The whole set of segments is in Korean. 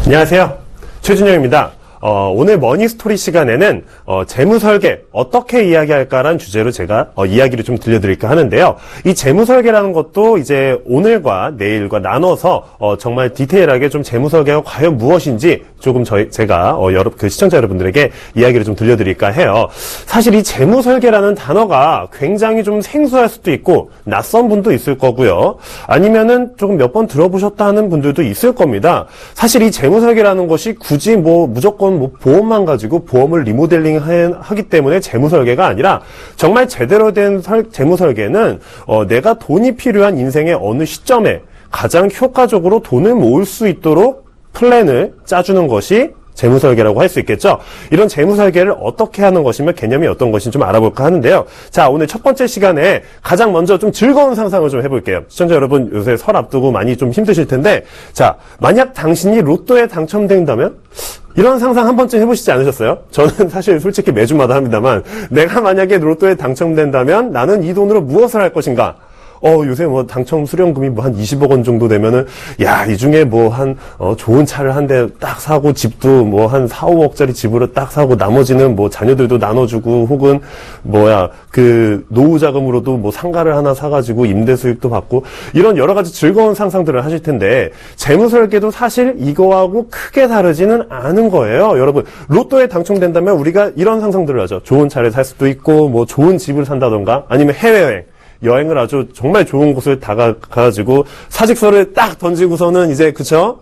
안녕하세요. 최준영입니다. 오늘 머니스토리 시간에는 재무설계 어떻게 이야기할까라는 주제로 제가 이야기를 좀 들려드릴까 하는데요. 이 재무설계라는 것도 이제 오늘과 내일과 나눠서 정말 디테일하게 좀 재무설계가 과연 무엇인지 조금 제가 시청자 여러분들에게 이야기를 좀 들려드릴까 해요. 사실 이 재무설계라는 단어가 굉장히 좀 생소할 수도 있고 낯선 분도 있을 거고요. 아니면은 조금 몇 번 들어보셨다 하는 분들도 있을 겁니다. 사실 이 재무설계라는 것이 굳이 무조건 보험만 가지고 보험을 리모델링 하기 때문에 재무설계가 아니라 정말 제대로 된 재무설계는 내가 돈이 필요한 인생의 어느 시점에 가장 효과적으로 돈을 모을 수 있도록 플랜을 짜주는 것이 재무설계라고 할 수 있겠죠. 이런 재무설계를 어떻게 하는 것이며 개념이 어떤 것인지 좀 알아볼까 하는데요. 자, 오늘 첫 번째 시간에 가장 먼저 좀 즐거운 상상을 좀 해볼게요. 시청자 여러분 요새 설 앞두고 많이 좀 힘드실 텐데, 자, 만약 당신이 로또에 당첨된다면 이런 상상 한 번쯤 해보시지 않으셨어요? 저는 사실 솔직히 매주마다 합니다만, 내가 만약에 로또에 당첨된다면 나는 이 돈으로 무엇을 할 것인가? 요새 당첨 수령금이 한 20억 원 정도 되면은, 이 중에 좋은 차를 한 대 딱 사고, 집도 한 4, 5억짜리 집으로 딱 사고, 나머지는 자녀들도 나눠주고, 혹은, 노후 자금으로도 상가를 하나 사가지고, 임대 수익도 받고, 이런 여러 가지 즐거운 상상들을 하실 텐데, 재무설계도 사실 이거하고 크게 다르지는 않은 거예요. 여러분, 로또에 당첨된다면 우리가 이런 상상들을 하죠. 좋은 차를 살 수도 있고, 좋은 집을 산다던가, 아니면 해외여행. 여행을 아주 정말 좋은 곳을 가가지고 사직서를 딱 던지고서는 이제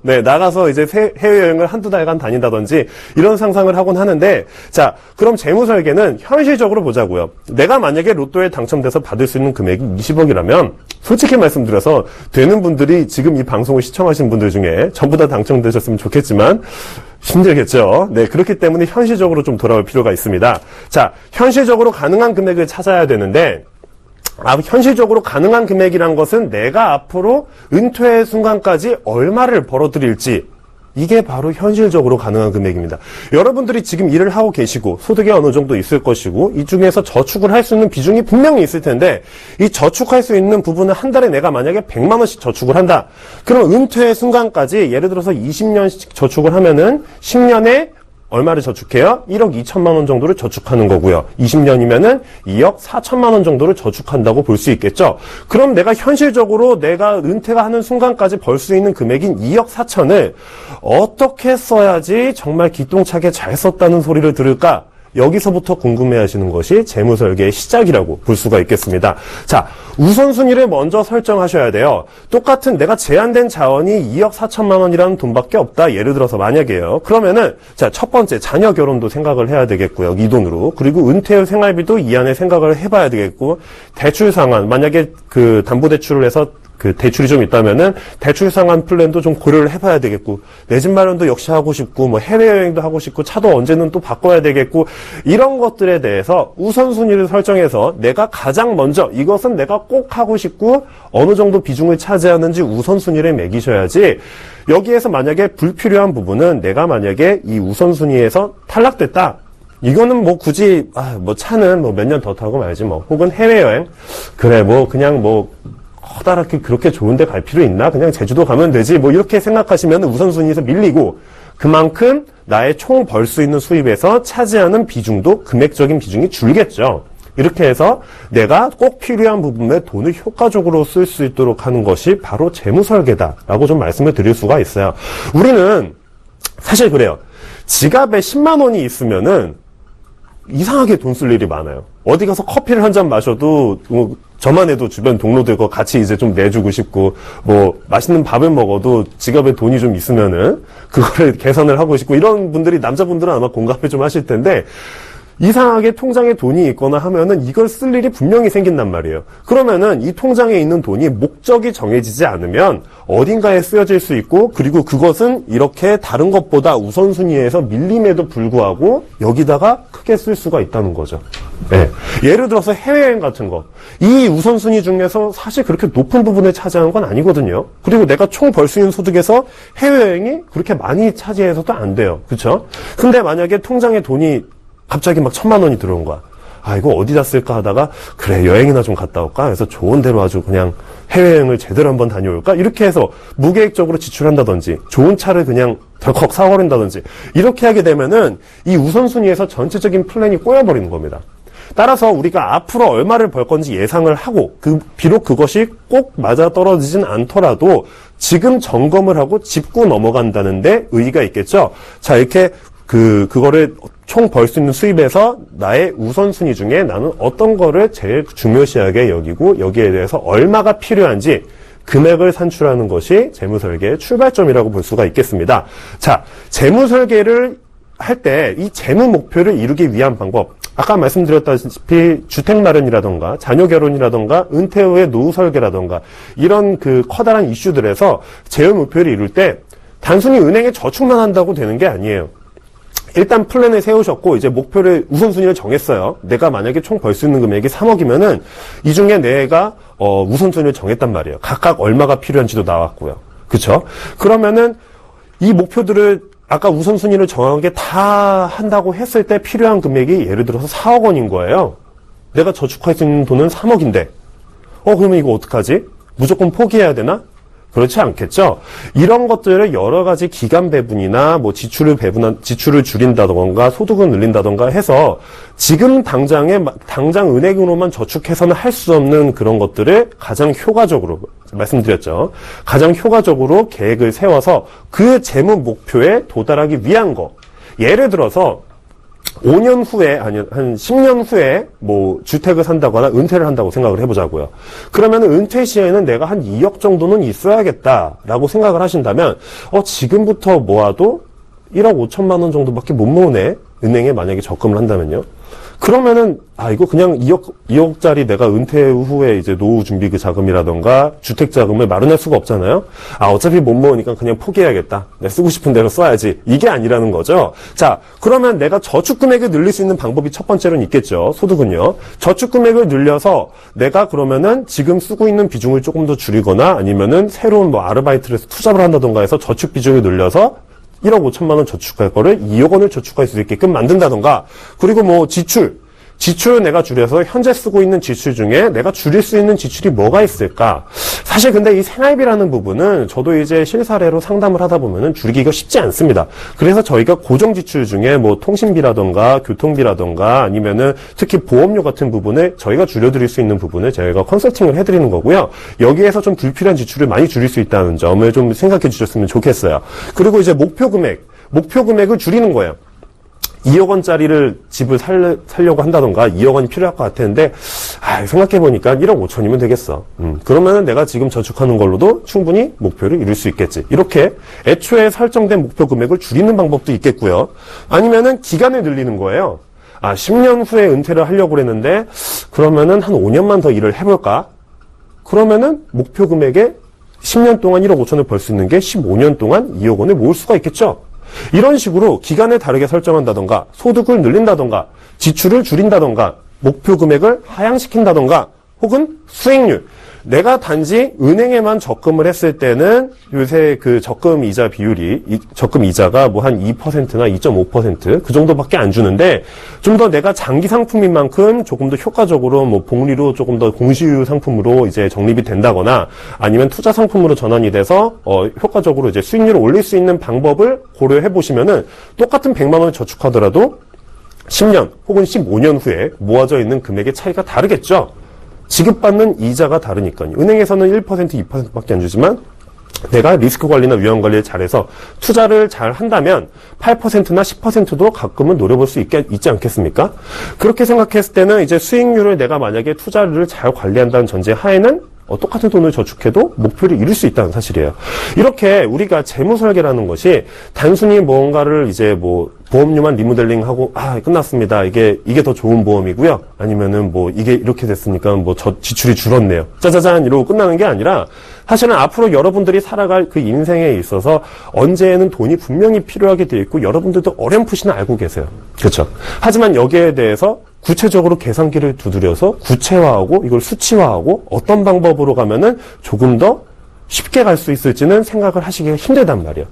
나가서 이제 해외여행을 한두 달간 다닌다든지 이런 상상을 하곤 하는데, 자, 그럼 재무설계는 현실적으로 보자고요. 내가 만약에 로또에 당첨돼서 받을 수 있는 금액이 20억이라면 솔직히 말씀드려서 되는 분들이 지금 이 방송을 시청하신 분들 중에 전부 다 당첨되셨으면 좋겠지만 힘들겠죠. 네, 그렇기 때문에 현실적으로 좀 돌아올 필요가 있습니다. 자, 현실적으로 가능한 금액을 찾아야 되는데, 현실적으로 가능한 금액이란 것은 내가 앞으로 은퇴의 순간까지 얼마를 벌어들일지, 이게 바로 현실적으로 가능한 금액입니다. 여러분들이 지금 일을 하고 계시고 소득이 어느 정도 있을 것이고 이 중에서 저축을 할 수 있는 비중이 분명히 있을 텐데, 이 저축할 수 있는 부분은 한 달에 내가 만약에 100만 원씩 저축을 한다. 그럼 은퇴의 순간까지 예를 들어서 20년씩 저축을 하면은 10년에 얼마를 저축해요? 1억 2천만 원 정도를 저축하는 거고요. 20년이면은 2억 4천만 원 정도를 저축한다고 볼 수 있겠죠. 그럼 내가 현실적으로 내가 은퇴가 하는 순간까지 벌 수 있는 금액인 2억 4천을 어떻게 써야지 정말 기똥차게 잘 썼다는 소리를 들을까? 여기서부터 궁금해하시는 것이 재무설계의 시작이라고 볼 수가 있겠습니다. 자, 우선순위를 먼저 설정하셔야 돼요. 똑같은 내가 제한된 자원이 2억 4천만 원이라는 돈밖에 없다. 예를 들어서 만약에요. 그러면은, 자, 첫 번째, 자녀 결혼도 생각을 해야 되겠고요. 이 돈으로. 그리고 은퇴 생활비도 이 안에 생각을 해봐야 되겠고, 대출 상환, 만약에 담보대출을 해서 대출이 좀 있다면은 대출 상환 플랜도 좀 고려를 해봐야 되겠고, 내 집 마련도 역시 하고 싶고, 해외여행도 하고 싶고, 차도 언제는 또 바꿔야 되겠고, 이런 것들에 대해서 우선순위를 설정해서 내가 가장 먼저 이것은 내가 꼭 하고 싶고 어느 정도 비중을 차지하는지 우선순위를 매기셔야지, 여기에서 만약에 불필요한 부분은 내가 만약에 이 우선순위에서 탈락됐다. 이거는 굳이 차는 몇 년 더 타고 말지 혹은 해외여행, 그래 그냥 커다랗게 그렇게 좋은데 갈 필요 있나? 그냥 제주도 가면 되지. 이렇게 생각하시면 우선순위에서 밀리고, 그만큼 나의 총 벌 수 있는 수입에서 차지하는 비중도 금액적인 비중이 줄겠죠. 이렇게 해서 내가 꼭 필요한 부분에 돈을 효과적으로 쓸 수 있도록 하는 것이 바로 재무설계다라고 좀 말씀을 드릴 수가 있어요. 우리는 사실 그래요. 지갑에 10만 원이 있으면은 이상하게 돈 쓸 일이 많아요. 어디 가서 커피를 한 잔 마셔도 저만 해도 주변 동료들과 같이 이제 좀 내주고 싶고, 맛있는 밥을 먹어도 지갑에 돈이 좀 있으면은 그거를 계산을 하고 싶고, 이런 분들이, 남자분들은 아마 공감을 좀 하실 텐데, 이상하게 통장에 돈이 있거나 하면은 이걸 쓸 일이 분명히 생긴단 말이에요. 그러면은 이 통장에 있는 돈이 목적이 정해지지 않으면 어딘가에 쓰여질 수 있고, 그리고 그것은 이렇게 다른 것보다 우선순위에서 밀림에도 불구하고 여기다가 크게 쓸 수가 있다는 거죠. 네. 예를 들어서 해외여행 같은 거. 이 우선순위 중에서 사실 그렇게 높은 부분을 차지하는 건 아니거든요. 그리고 내가 총 벌 수 있는 소득에서 해외여행이 그렇게 많이 차지해서도 안 돼요. 그렇죠? 근데 만약에 통장에 돈이 갑자기 1,000만 원이 들어온 거야. 이거 어디다 쓸까 하다가, 그래, 여행이나 좀 갔다 올까? 그래서 좋은 데로 아주 그냥 해외여행을 제대로 한번 다녀올까? 이렇게 해서 무계획적으로 지출한다든지, 좋은 차를 그냥 덜컥 사버린다든지 이렇게 하게 되면은 이 우선순위에서 전체적인 플랜이 꼬여버리는 겁니다. 따라서 우리가 앞으로 얼마를 벌 건지 예상을 하고 비록 그것이 꼭 맞아떨어지진 않더라도 지금 점검을 하고 짚고 넘어간다는데 의의가 있겠죠. 자, 이렇게 그거를 총 벌 수 있는 수입에서 나의 우선순위 중에 나는 어떤 거를 제일 중요시하게 여기고 여기에 대해서 얼마가 필요한지 금액을 산출하는 것이 재무설계의 출발점이라고 볼 수가 있겠습니다. 자, 재무설계를 할 때 이 재무 목표를 이루기 위한 방법, 아까 말씀드렸다시피 주택 마련이라던가 자녀 결혼이라던가 은퇴 후의 노후 설계라던가 이런 커다란 이슈들에서 재무 목표를 이룰 때 단순히 은행에 저축만 한다고 되는 게 아니에요. 일단 플랜을 세우셨고 이제 목표를 우선순위를 정했어요. 내가 만약에 총 벌 수 있는 금액이 3억이면은 이 중에 내가 우선순위를 정했단 말이에요. 각각 얼마가 필요한지도 나왔고요. 그렇죠? 그러면은 이 목표들을 아까 우선순위를 정하게 다 한다고 했을 때 필요한 금액이 예를 들어서 4억 원인 거예요. 내가 저축할 수 있는 돈은 3억인데 그러면 이거 어떡하지? 무조건 포기해야 되나? 그렇지 않겠죠? 이런 것들을 여러 가지 기간 배분이나 지출을 줄인다던가 소득을 늘린다던가 해서 지금 당장 은행으로만 저축해서는 할 수 없는 그런 것들을 가장 효과적으로 말씀드렸죠. 가장 효과적으로 계획을 세워서 그 재무 목표에 도달하기 위한 거. 예를 들어서 5년 후에, 아니, 한 10년 후에, 주택을 산다거나 은퇴를 한다고 생각을 해보자고요. 그러면 은퇴 시에는 내가 한 2억 정도는 있어야겠다라고 생각을 하신다면, 지금부터 모아도 1억 5천만 원 정도밖에 못 모으네? 은행에 만약에 적금을 한다면요. 그러면은, 이거 그냥 2억짜리 내가 은퇴 후에 이제 노후 준비 자금이라던가 주택 자금을 마련할 수가 없잖아요? 어차피 못 모으니까 그냥 포기해야겠다. 내가 쓰고 싶은 대로 써야지. 이게 아니라는 거죠. 자, 그러면 내가 저축 금액을 늘릴 수 있는 방법이 첫 번째로는 있겠죠. 소득은요. 저축 금액을 늘려서 내가 그러면은 지금 쓰고 있는 비중을 조금 더 줄이거나 아니면은 새로운 아르바이트를 해서 투자를 한다던가 해서 저축 비중을 늘려서 1억 5천만 원 저축할 거를 2억 원을 저축할 수 있게끔 만든다던가, 그리고 지출 내가 줄여서 현재 쓰고 있는 지출 중에 내가 줄일 수 있는 지출이 뭐가 있을까? 사실 근데 이 생활비라는 부분은 저도 이제 실사례로 상담을 하다 보면은 줄이기가 쉽지 않습니다. 그래서 저희가 고정 지출 중에 통신비라던가 교통비라던가 아니면은 특히 보험료 같은 부분을 저희가 줄여드릴 수 있는 부분을 저희가 컨설팅을 해드리는 거고요. 여기에서 좀 불필요한 지출을 많이 줄일 수 있다는 점을 좀 생각해 주셨으면 좋겠어요. 그리고 이제 목표 금액을 줄이는 거예요. 2억 원짜리를 집을 살려고 한다던가 2억 원이 필요할 것 같았는데 생각해보니까 1억 5천이면 되겠어. 그러면은 내가 지금 저축하는 걸로도 충분히 목표를 이룰 수 있겠지. 이렇게 애초에 설정된 목표 금액을 줄이는 방법도 있겠고요. 아니면은 기간을 늘리는 거예요. 10년 후에 은퇴를 하려고 그랬는데 그러면은 한 5년만 더 일을 해볼까? 그러면은 목표 금액에 10년 동안 1억 5천을 벌 수 있는 게 15년 동안 2억 원을 모을 수가 있겠죠. 이런 식으로 기간을 다르게 설정한다던가 소득을 늘린다던가 지출을 줄인다던가 목표 금액을 하향시킨다던가 혹은 수익률, 내가 단지 은행에만 적금을 했을 때는 요새 적금 이자 비율이 적금 이자가 한 2%나 2.5% 그 정도밖에 안 주는데 좀 더 내가 장기 상품인 만큼 조금 더 효과적으로 복리로 조금 더 공시유 상품으로 이제 적립이 된다거나 아니면 투자 상품으로 전환이 돼서 효과적으로 이제 수익률을 올릴 수 있는 방법을 고려해 보시면은 똑같은 100만 원을 저축하더라도 10년 혹은 15년 후에 모아져 있는 금액의 차이가 다르겠죠. 지급받는 이자가 다르니까요. 은행에서는 1%, 2%밖에 안 주지만 내가 리스크 관리나 위험 관리를 잘해서 투자를 잘 한다면 8%나 10%도 가끔은 노려볼 수 있지 않겠습니까? 그렇게 생각했을 때는 이제 수익률을 내가 만약에 투자를 잘 관리한다는 전제 하에는 똑같은 돈을 저축해도 목표를 이룰 수 있다는 사실이에요. 이렇게 우리가 재무 설계라는 것이 단순히 뭔가를 이제 보험료만 리모델링하고 끝났습니다. 이게 더 좋은 보험이고요. 아니면은 이게 이렇게 됐으니까 지출이 줄었네요. 짜자잔 이러고 끝나는 게 아니라 사실은 앞으로 여러분들이 살아갈 그 인생에 있어서 언제에는 돈이 분명히 필요하게 되어 있고 여러분들도 어렴풋이는 알고 계세요. 그렇죠? 하지만 여기에 대해서 구체적으로 계산기를 두드려서 구체화하고 이걸 수치화하고 어떤 방법으로 가면은 조금 더 쉽게 갈 수 있을지는 생각을 하시기가 힘들단 말이에요.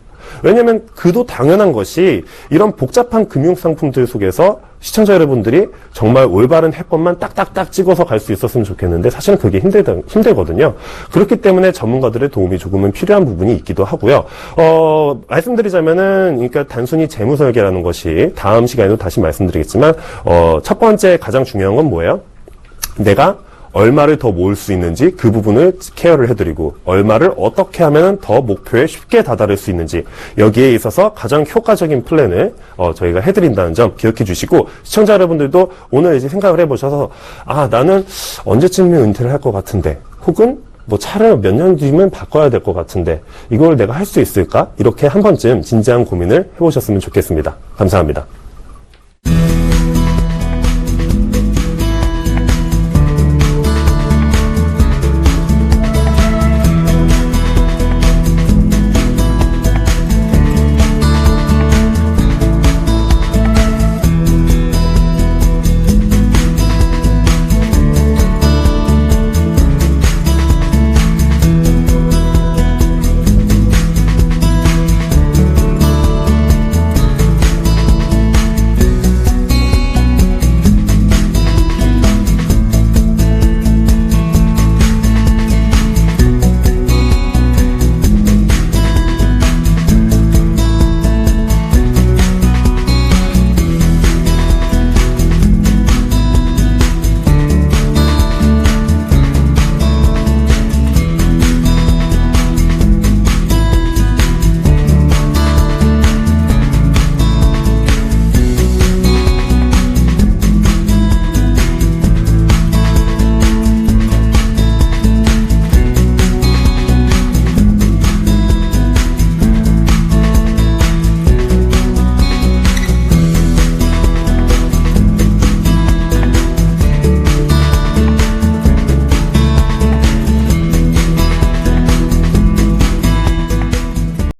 왜냐하면 그도 당연한 것이 이런 복잡한 금융 상품들 속에서 시청자 여러분들이 정말 올바른 해법만 딱딱딱 찍어서 갈 수 있었으면 좋겠는데 사실은 그게 힘들거든요. 그렇기 때문에 전문가들의 도움이 조금은 필요한 부분이 있기도 하고요. 말씀드리자면은 그러니까 단순히 재무 설계라는 것이 다음 시간에도 다시 말씀드리겠지만 첫 번째 가장 중요한 건 뭐예요? 내가 얼마를 더 모을 수 있는지 그 부분을 케어를 해드리고 얼마를 어떻게 하면 더 목표에 쉽게 다다를 수 있는지 여기에 있어서 가장 효과적인 플랜을 저희가 해드린다는 점 기억해 주시고 시청자 여러분들도 오늘 이제 생각을 해보셔서 나는 언제쯤이면 은퇴를 할 것 같은데 혹은 뭐 차를 몇 년 뒤면 바꿔야 될 것 같은데 이걸 내가 할 수 있을까? 이렇게 한 번쯤 진지한 고민을 해보셨으면 좋겠습니다. 감사합니다.